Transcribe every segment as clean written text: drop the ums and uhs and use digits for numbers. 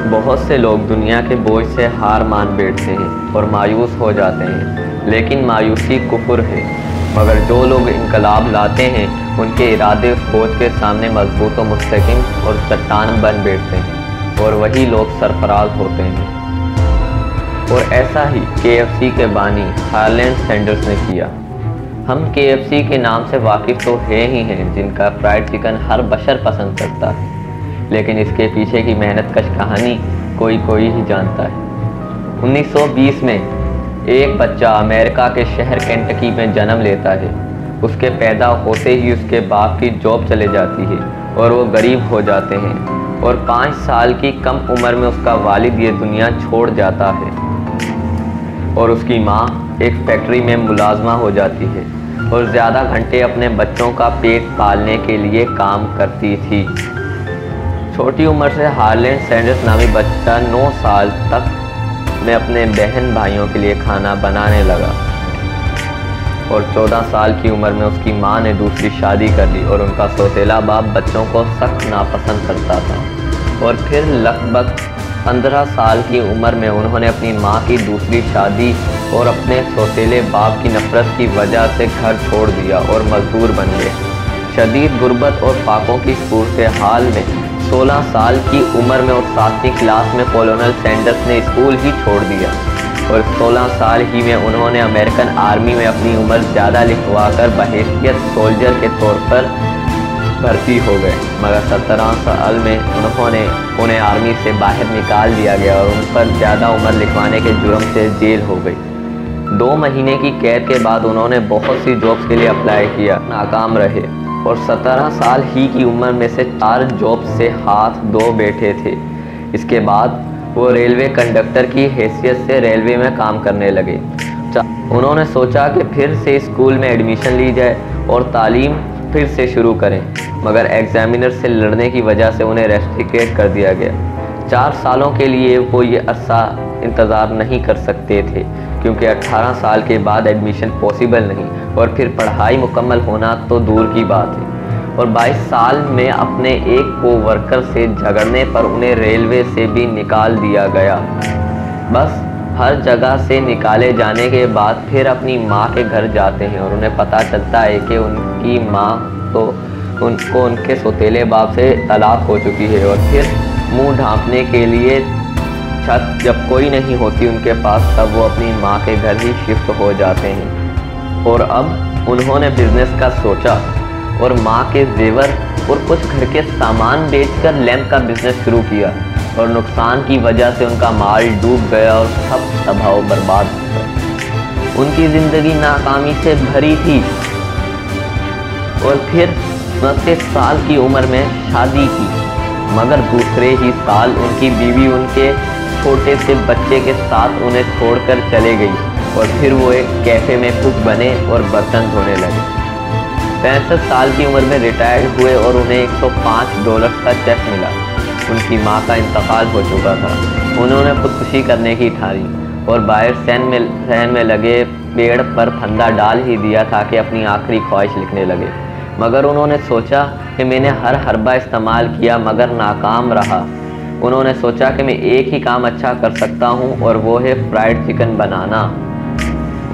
बहुत से लोग दुनिया के बोझ से हार मान बैठते हैं और मायूस हो जाते हैं, लेकिन मायूसी कुफर है। मगर जो लोग इनकलाब लाते हैं उनके इरादे उस बोझ के सामने मजबूत और मुस्तकिम और चट्टान बन बैठते हैं और वही लोग सरफराज होते हैं। और ऐसा ही KFC के बानी हार्लैंड सैंडर्स ने किया। हम KFC के नाम से वाकिफ़ तो है ही हैं, जिनका फ्राइड चिकन हर बशर पसंद करता है, लेकिन इसके पीछे की मेहनत कश कहानी कोई ही जानता है। 1920 में एक बच्चा अमेरिका के शहर केंटकी में जन्म लेता है। उसके पैदा होते ही उसके बाप की जॉब चले जाती है और वो गरीब हो जाते हैं और 5 साल की कम उम्र में उसका वालिद ये दुनिया छोड़ जाता है और उसकी माँ एक फैक्ट्री में मुलाजमा हो जाती है और ज़्यादा घंटे अपने बच्चों का पेट पालने के लिए काम करती थी। छोटी उम्र से हार्लैंड सैंडर्स नामी बच्चा 9 साल तक में अपने बहन भाइयों के लिए खाना बनाने लगा और 14 साल की उम्र में उसकी मां ने दूसरी शादी कर ली और उनका सौतेला बाप बच्चों को सख्त नापसंद करता था। और फिर लगभग 15 साल की उम्र में उन्होंने अपनी मां की दूसरी शादी और अपने सौतेले बाप की नफरत की वजह से घर छोड़ दिया और मजदूर बन गए। शदीद गुर्बत और फाकों की सूरत हाल में 16 साल की उम्र में और 7वीं क्लास में कॉलोनल सैंडर्स ने स्कूल ही छोड़ दिया और 16 साल ही में उन्होंने अमेरिकन आर्मी में अपनी उम्र ज़्यादा लिखवा कर बहैसियत सोल्जर के तौर पर भर्ती हो गए। मगर 17 साल में उन्हें आर्मी से बाहर निकाल दिया गया और उन पर ज़्यादा उम्र लिखवाने के जुर्म से जेल हो गई। 2 महीने की कैद के बाद उन्होंने बहुत सी जॉब्स के लिए अप्लाई किया, नाकाम रहे और 17 साल ही की उम्र में से 4 जॉब से हाथ धो बैठे थे। इसके बाद वो रेलवे कंडक्टर की हैसियत से रेलवे में काम करने लगे। उन्होंने सोचा कि फिर से स्कूल में एडमिशन ली जाए और तालीम फिर से शुरू करें, मगर एग्जामिनर से लड़ने की वजह से उन्हें रेस्ट्रिकेट कर दिया गया। 4 सालों के लिए वो ये अरसा इंतज़ार नहीं कर सकते थे, क्योंकि 18 साल के बाद एडमिशन पॉसिबल नहीं और फिर पढ़ाई मुकम्मल होना तो दूर की बात है। और 22 साल में अपने एक कोवर्कर से झगड़ने पर उन्हें रेलवे से भी निकाल दिया गया। बस हर जगह से निकाले जाने के बाद फिर अपनी माँ के घर जाते हैं और उन्हें पता चलता है कि उनकी माँ तो उनको उनके सौतेले बाप से तलाक हो चुकी है। और फिर मुंह ढांपने के लिए छत जब कोई नहीं होती उनके पास, तब वो अपनी माँ के घर ही शिफ्ट हो जाते हैं। और अब उन्होंने बिजनेस का सोचा और माँ के जेवर और कुछ घर के सामान बेचकर लैंप का बिजनेस शुरू किया और नुकसान की वजह से उनका माल डूब गया और सब तबाह बर्बाद हो गया। उनकी ज़िंदगी नाकामी से भरी थी और फिर 29 साल की उम्र में शादी की, मगर दूसरे ही साल उनकी बीवी उनके छोटे से बच्चे के साथ उन्हें छोड़कर चले गई और फिर वो एक कैफ़े में कुक बने और बर्तन धोने लगे। 65 साल की उम्र में रिटायर्ड हुए और उन्हें $105 का चेक मिला। उनकी माँ का इंतकाल हो चुका था। उन्होंने खुदकुशी करने की ठानी और बाहर सहन में लगे पेड़ पर फंदा डाल ही दिया था कि अपनी आखिरी ख्वाहिश लिखने लगे। मगर उन्होंने सोचा कि मैंने हर हरबा इस्तेमाल किया मगर नाकाम रहा। उन्होंने सोचा कि मैं एक ही काम अच्छा कर सकता हूँ और वो है फ्राइड चिकन बनाना।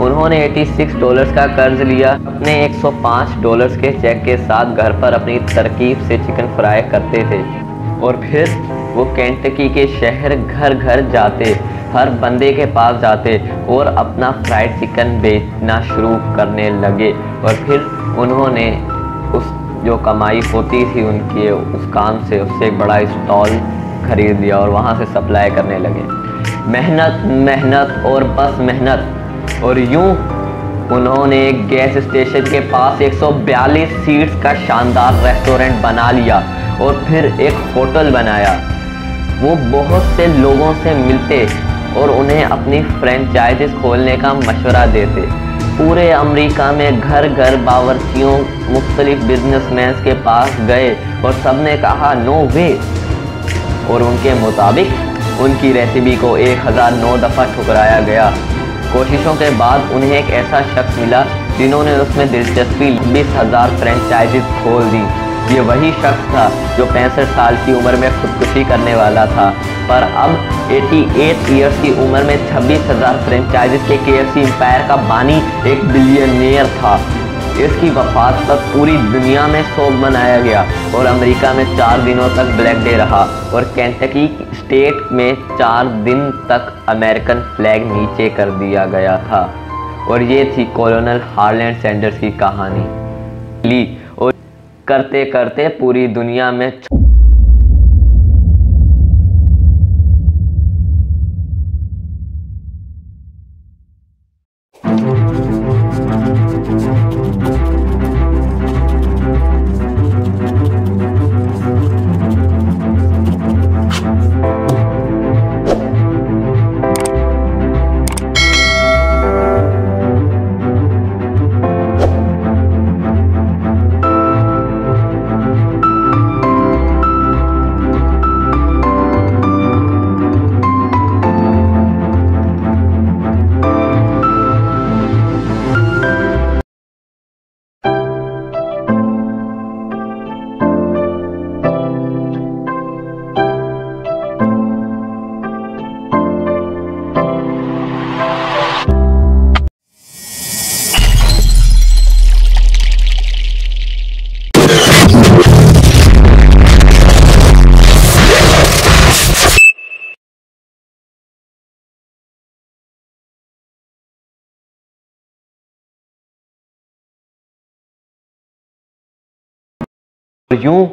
उन्होंने $86 का कर्ज लिया। अपने $105 के चेक के साथ घर पर अपनी तरकीब से चिकन फ्राई करते थे और फिर वो केंटकी के शहर घर घर जाते, हर बंदे के पास जाते और अपना फ्राइड चिकन बेचना शुरू करने लगे। और फिर उन्होंने उस जो कमाई होती थी उनके उस काम से उससे एक बड़ा स्टॉल खरीद लिया और वहाँ से सप्लाई करने लगे। मेहनत मेहनत और बस मेहनत। और यूँ उन्होंने एक गैस स्टेशन के पास 142 सीट्स का शानदार रेस्टोरेंट बना लिया और फिर एक होटल बनाया। वो बहुत से लोगों से मिलते और उन्हें अपनी फ्रेंचाइजीज खोलने का मशवरा देते। पूरे अमेरिका में घर घर बावर्चियों मुख्तलिफ बिजनेसमैन के पास गए और सब ने कहा नो वे, और उनके मुताबिक उनकी रेसिपी को 1009 दफ़ा ठुकराया गया। कोशिशों के बाद उन्हें एक ऐसा शख्स मिला जिन्होंने उसमें दिलचस्पी 20,000 फ्रेंचाइजीज खोल दी ये वही शख्स था जो 65 साल की उम्र में खुदकुशी करने वाला था, पर अब 88 ईयर्स की उम्र में 26,000 फ्रेंचाइजीज के KFC एम्पायर का बानी एक बिलियनियर था। इसकी वफात पर पूरी दुनिया में शोक मनाया गया और अमेरिका में 4 दिनों तक ब्लैक डे रहा और केंटकी स्टेट में 4 दिन तक अमेरिकन फ्लैग नीचे कर दिया गया था। और ये थी कॉलोनल हार्लैंड सैंडर्स की कहानी ली, और करते करते पूरी दुनिया में यूं